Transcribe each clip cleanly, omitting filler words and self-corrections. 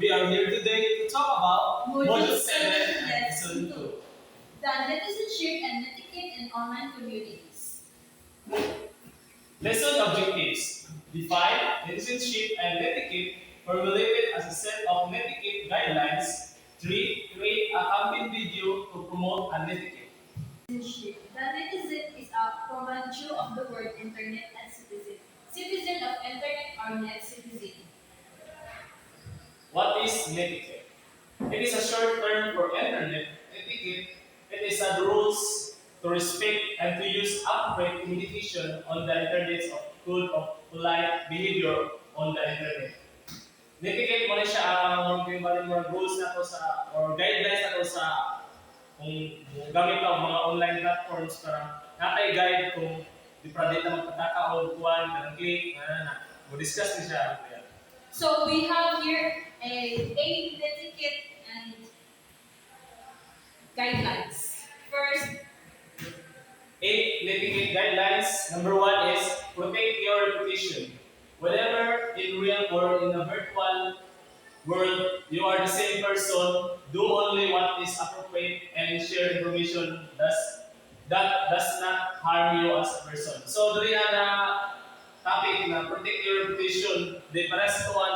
We are here today to talk about Module Module 7, 7 and Lesson Lesson 2. The Netizenship and Etiquette in Online Communities. Lesson objectives. Define citizenship and etiquette formulated as a set of etiquette guidelines. 3. Create a campaign video to promote an etiquette. Citizenship. The netizen is a portmanteau of the word internet and citizen. Citizen of internet or net citizen. What is etiquette? It is a short term for internet. Etiquette, it is the rules to respect and to use appropriate communication on the internet of good of polite behavior on the internet. Etiquette mo na siya ang mga rules na to sa or guidelines na to sa kung gamit ang mga online platforms para natay guide kung di pa dito magpataka o kuwan kanang click na mo-discuss ni siya. So we have here a etiquette and guidelines. First, 8 etiquette guidelines. Number 1 is protect your reputation. Whether in real or in a virtual world, you are the same person. Do only what is appropriate and share information that does not harm you as a person. So, dali na topic na protect your reputation. Di para sa tuwa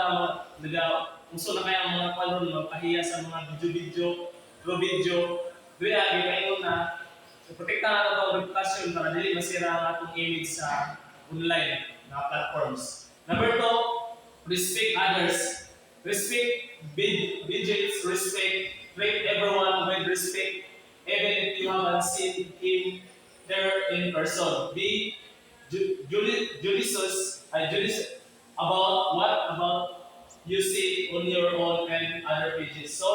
na uso na kaya ang mga palon magpahiya sa mga video-video, video. Dili na na protektahan natin ang reputasyon para dili masira ang atong image sa online na platforms. Number 2, respect others. Respect budgets, respect, treat everyone with respect, even if you haven't seen him there in person. Be judicious about you see on your own and other pages. So,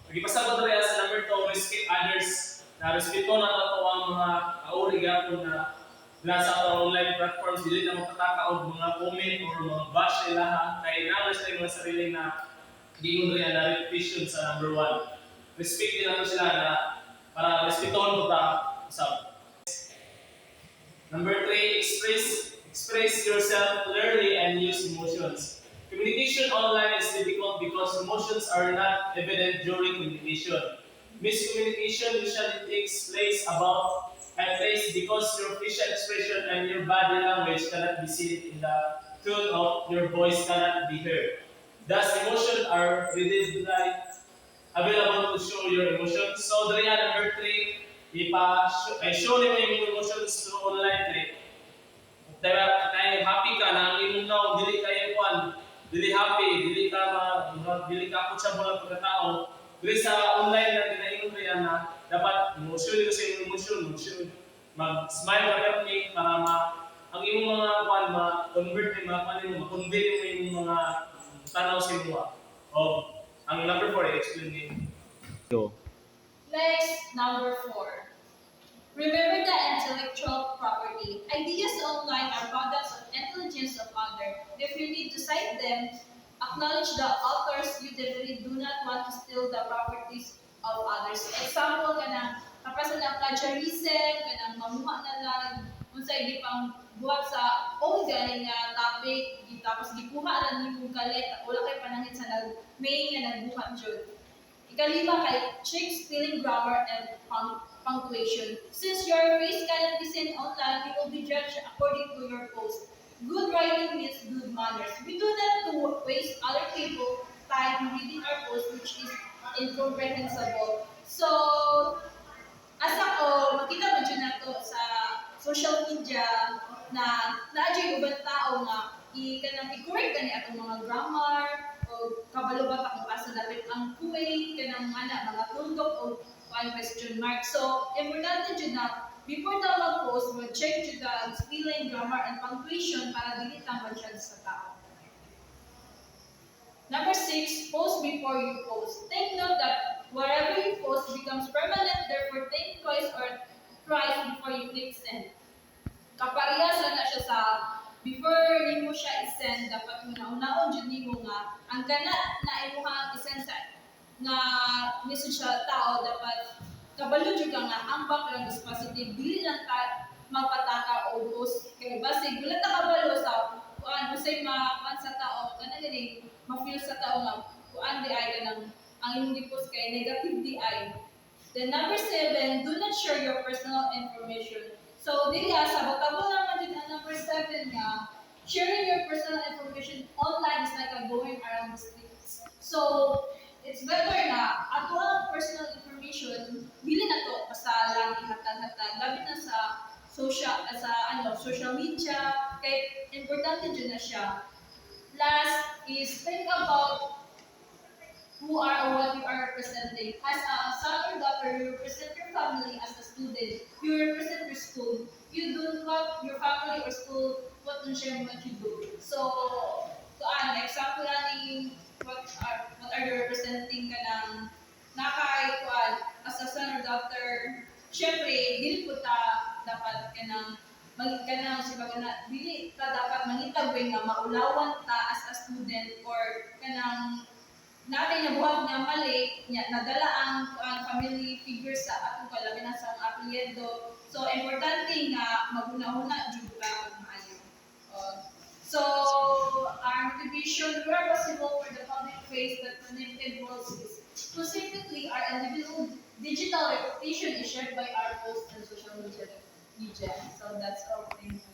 pagipasabot na rin sa number 2, respect others. Na respeto na ito ang mga kauri gapon na nasa online platforms, dili na magpataka og mga comment or mga bash nila ha. Kaya naman sila yung mga sarili na giingon rin na reputation sa number 1. Respect din nato sila na para respetohon ko ta usab. Number 3, express yourself clearly and use emotions. Communication online is difficult because emotions are not evident during communication. Miscommunication usually takes place because your facial expression and your body language cannot be seen in the tone of your voice cannot be heard. Thus, emotions are readily available to show your emotions. So, dali number 3, show nimo yung emotions through online trip. Kaya happy ka na ang imong naong dili kayo kwan, dili happy, dili ka sa mga pagkatao. Dili sa online na ginaingon riyan na dapat emotion sa imong emotion, mag-smile ka kami para ang imong mga kwan ma-convert ma-convey mo yung mga tanaw sa imo. Ang number 4 explain niyo. next, number 4. Remember the intellectual property. Ideas online are products of intelligence of others. If you need to cite them, acknowledge the authors. You definitely do not want to steal the properties of others. Example, kapasa na plagiarism, mamuha na lang, kung sa hindi pang buhat sa own galing nga topic, tapos gikuha na ni mong galit, wala kay panangin sa main nga nagbuhat dyan. Ikalima kay check spelling, grammar, and punctuation. Since your face cannot be seen online, you will be judged according to your post. Good writing means good manners. We do not to waste other people's time reading our post, which is incomprehensible. So, as ako, makita mo dyan na to sa social media na na-adjay ubang tao nga i-correct ka ni atong mga grammar o kabalo ba kung asa dapat ang kuway kanang mga tundok o question mark. So, importante dyan na before daw mag-post, mag-check dyan ang spelling, grammar, and punctuation para dili tang ma-judge sa tao. Number 6, post before you post. Take note that whatever you post becomes permanent, therefore think twice or thrice before you click send. Kaparehas na siya sa before nimo siya i-send, dapat una-unaon dyan nimo nga ang kana na imuha i-send sa nga message sa tao, dapat kabalo dyan ka nga ang background is positive, dili lang ta magpataka o post kay base gulat ta kabalo sa usay sa tao kana gani ma-feel sa tao nga kuan di ay kanang ang imong gi-post kay negative di ay. Then number 7, do not share your personal information. So dili sa botabo naman din ang number 7 nga sharing your personal information online is like a going around the streets. So it's better na ato ang personal information dili na to basta lang ihatag-hatag labi na sa social media kay importante jud na siya. Last is think about who are or what you are representing. As a son or daughter, you represent your family. As a student, you represent your school. You do what your family or school what and share what you do. So, example ni what are you representing ka ng nakay kuan as a son or daughter. Syempre, dili po ta dapat ka ng magkanang si na dili ta dapat mangitag nga maulawan ta as a student or kanang natin yung buhat nga mali, nadala ang family figure sa atong kalabi na sa apelyido. So, importante nga maguna-una jud ka kung maayo. So, our motivation, we are possible for the public face that connected world is. Specifically, our individual digital reputation is shared by our posts and social media. So, that's all. Thank you.